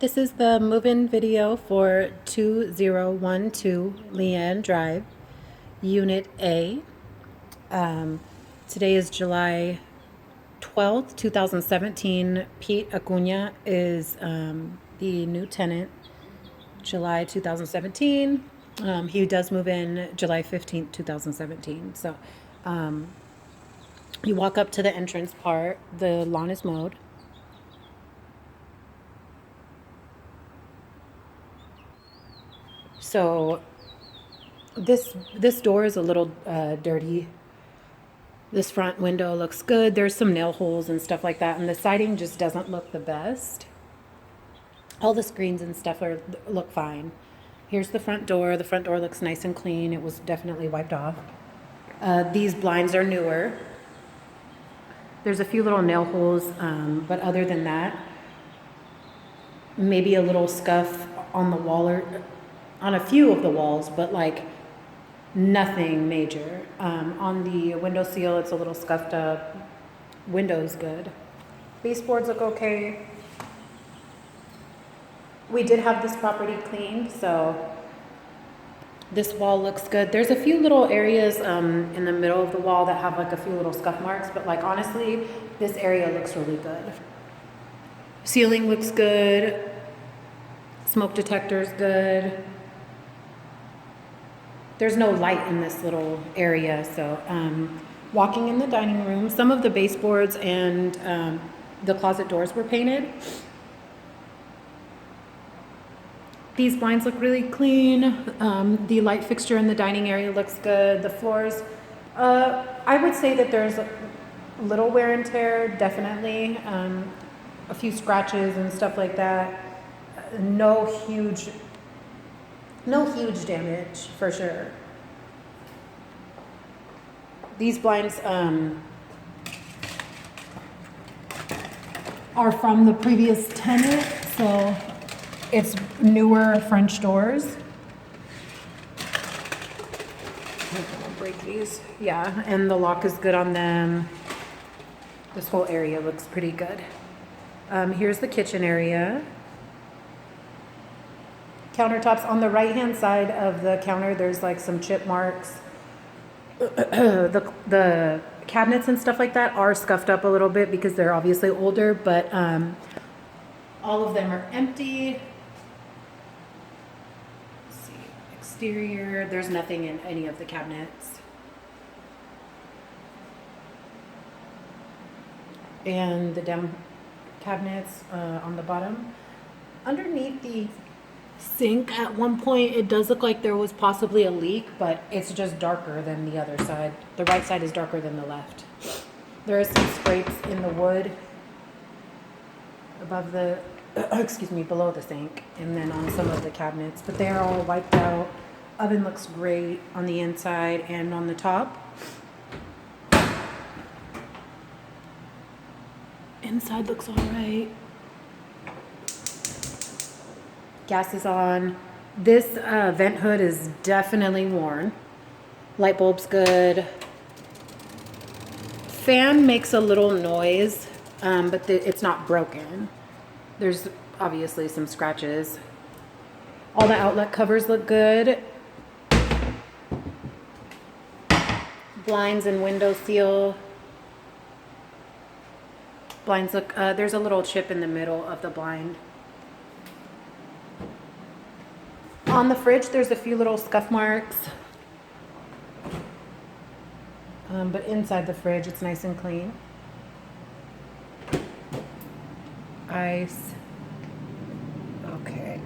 This is the move-in video for 2012 Leeann Drive, Unit A. Today is July 12th, 2017. Pete Acuna is the new tenant, July 2017. He does move in July 15th, 2017. So you walk up to the entrance part, the lawn is mowed. So this door is a little dirty. This front window looks good. There's some nail holes and stuff like that, and the siding just doesn't look the best. All the screens and stuff look fine. Here's the front door. The front door looks nice and clean. It was definitely wiped off. These blinds are newer. There's a few little nail holes, but other than that, maybe a little scuff on the wall or on a few of the walls, but like nothing major. On the window seal, it's a little scuffed up. Window's good. Baseboards look okay. We did have this property cleaned, so this wall looks good. There's a few little areas in the middle of the wall that have like a few little scuff marks, but like honestly, this area looks really good. Ceiling looks good. Smoke detector's good. There's no light in this little area, so walking in the dining room, some of the baseboards and the closet doors were painted. These blinds look really clean. The light fixture in the dining area looks good. The floors, I would say that there's a little wear and tear, definitely. A few scratches and stuff like that. No huge damage for sure. These blinds are from the previous tenant, so it's newer French doors. I'll break these. Yeah, and the lock is good on them. This whole area looks pretty good. Here's the kitchen area. Countertops on the right-hand side of the counter, there's like some chip marks. The cabinets and stuff like that are scuffed up a little bit because they're obviously older, but all of them are empty. Let's see, exterior, there's nothing in any of the cabinets. And the down cabinets on the bottom. Underneath the sink at one point it does look like there was possibly a leak, but it's just darker than the other side. The right side is darker than the left. There are some scrapes in the wood above the below the sink, and then on some of the cabinets, but they are all wiped out. Oven looks great on the inside and on the top. Inside looks all right. Gas is on. This vent hood is definitely worn. Light bulb's good. Fan makes a little noise, but it's not broken. There's obviously some scratches. All the outlet covers look good. Blinds and window seal. Blinds look, there's a little chip in the middle of the blind. On the fridge, there's a few little scuff marks. But inside the fridge, it's nice and clean. Ice. Okay.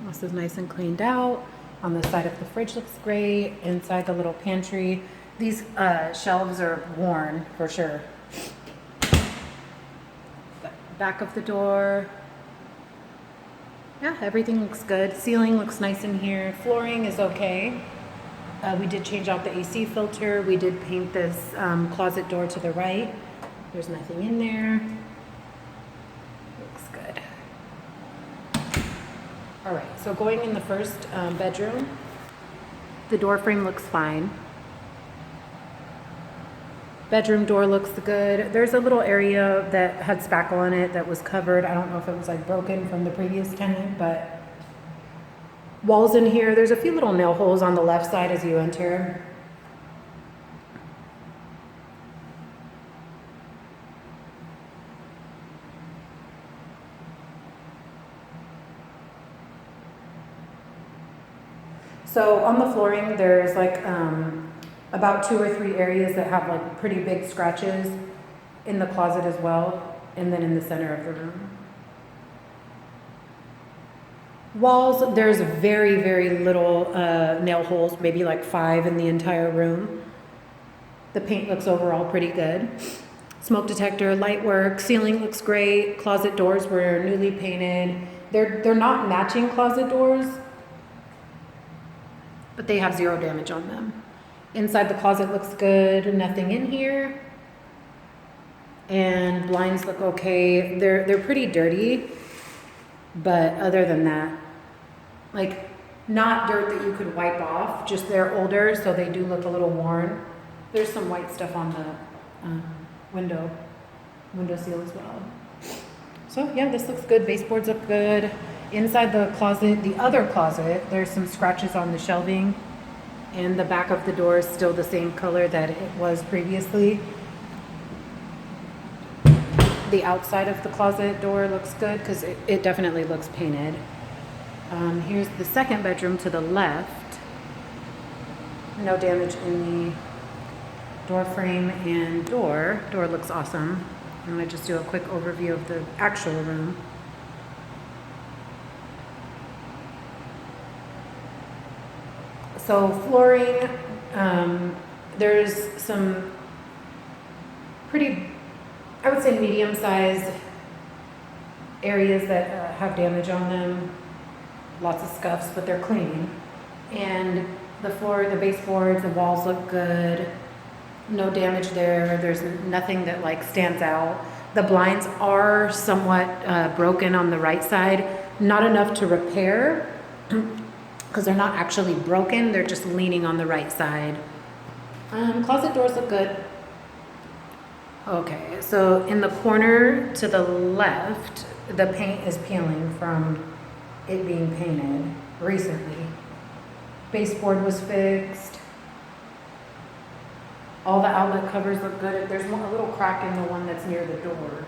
This is nice and cleaned out. On the side of the fridge looks great. Inside the little pantry. These shelves are worn for sure. Back of the door. Yeah, everything looks good. Ceiling looks nice in here. Flooring is okay. We did change out the AC filter. We did paint this closet door to the right. There's nothing in there. Looks good. All right, so going in the first bedroom, the door frame looks fine. Bedroom door looks good. There's a little area that had spackle in it that was covered. I don't know if it was like broken from the previous tenant, but walls in here. There's a few little nail holes on the left side as you enter. So on the flooring, there's like about 2 or 3 areas that have like pretty big scratches in the closet as well, and then in the center of the room. Walls, there's very, very little nail holes, maybe like 5 in the entire room. The paint looks overall pretty good. Smoke detector, light work, ceiling looks great. Closet doors were newly painted. They're not matching closet doors, but they have 0 damage on them. Inside the closet looks good, nothing in here. And blinds look okay. They're pretty dirty, but other than that, like not dirt that you could wipe off, just they're older, so they do look a little worn. There's some white stuff on the window seal as well. So yeah, this looks good. Baseboards look good. Inside the closet, the other closet, there's some scratches on the shelving, and the back of the door is still the same color that it was previously. The outside of the closet door looks good because it definitely looks painted. Here's the second bedroom to the left. No damage in the door frame and door. Door looks awesome. I'm going to just do a quick overview of the actual room. So flooring, there's some pretty, I would say medium-sized areas that have damage on them. Lots of scuffs, but they're clean. And the floor, the baseboards, the walls look good. No damage there. There's nothing that like stands out. The blinds are somewhat broken on the right side. Not enough to repair because they're not actually broken. They're just leaning on the right side. Closet doors look good. Okay, so in the corner to the left, the paint is peeling from it being painted recently. Baseboard was fixed. All the outlet covers look good. There's a little crack in the one that's near the door.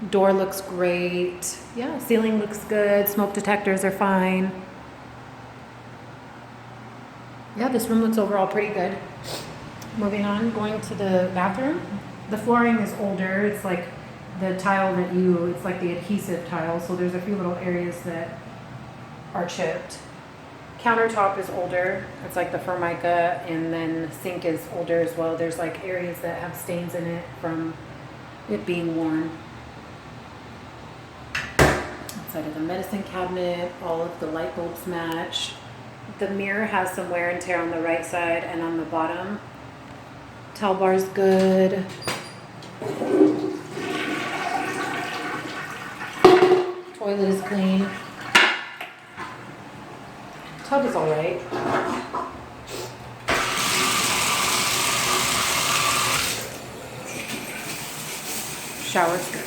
Door looks great. Yeah, ceiling looks good. Smoke detectors are fine. Yeah, this room looks overall pretty good. Moving on, going to the bathroom. The flooring is older. It's like the tile it's like the adhesive tile, so there's a few little areas that are chipped. Countertop is older. It's like the Formica, and then the sink is older as well. There's like areas that have stains in it from it being worn. Outside of the medicine cabinet, all of the light bulbs match. The mirror has some wear and tear on the right side and on the bottom. Towel bar's good. Toilet is clean. Tub is all right. Shower's good.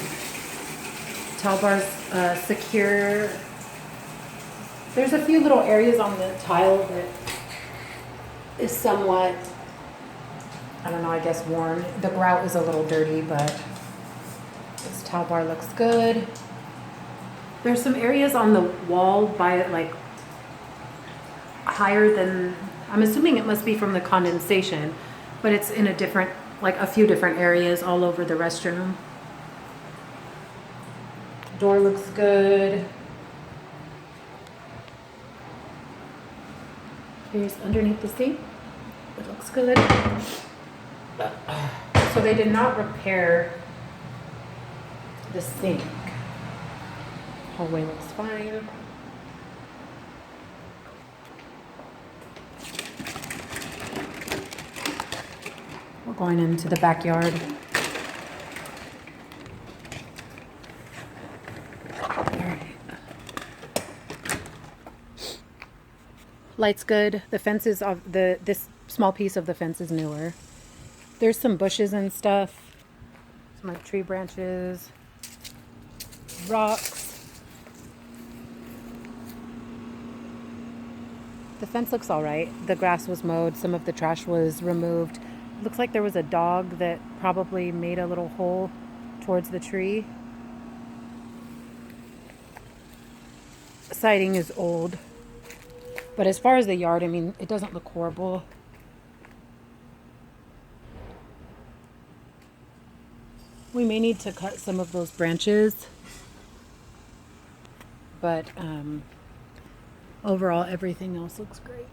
Towel bar's secure. There's a few little areas on the tile that is somewhat, I don't know, I guess worn. The grout is a little dirty, but this towel bar looks good. There's some areas on the wall by like higher than, I'm assuming it must be from the condensation, but it's in a different, like a few different areas all over the restroom. Door looks good. Here's underneath the sink. It looks good. So they did not repair the sink. Hallway looks fine. We're going into the backyard. Light's good. The fence is this small piece of the fence is newer. There's some bushes and stuff, some like tree branches, rocks. The fence looks all right. The grass was mowed. Some of the trash was removed. Looks like there was a dog that probably made a little hole towards the tree. Siding is old. But as far as the yard, I mean, it doesn't look horrible. We may need to cut some of those branches. But overall, everything else looks great.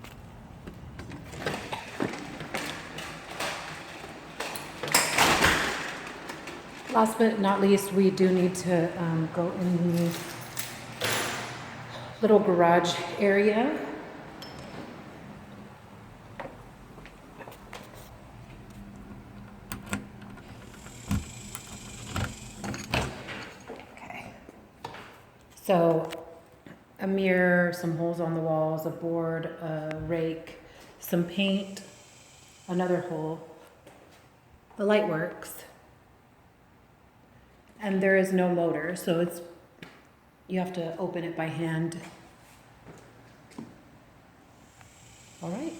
Last but not least, we do need to go in the little garage area. Okay. So a mirror, some holes on the walls, a board, a rake, some paint, another hole. The light works. And there is no motor, so you have to open it by hand. All right.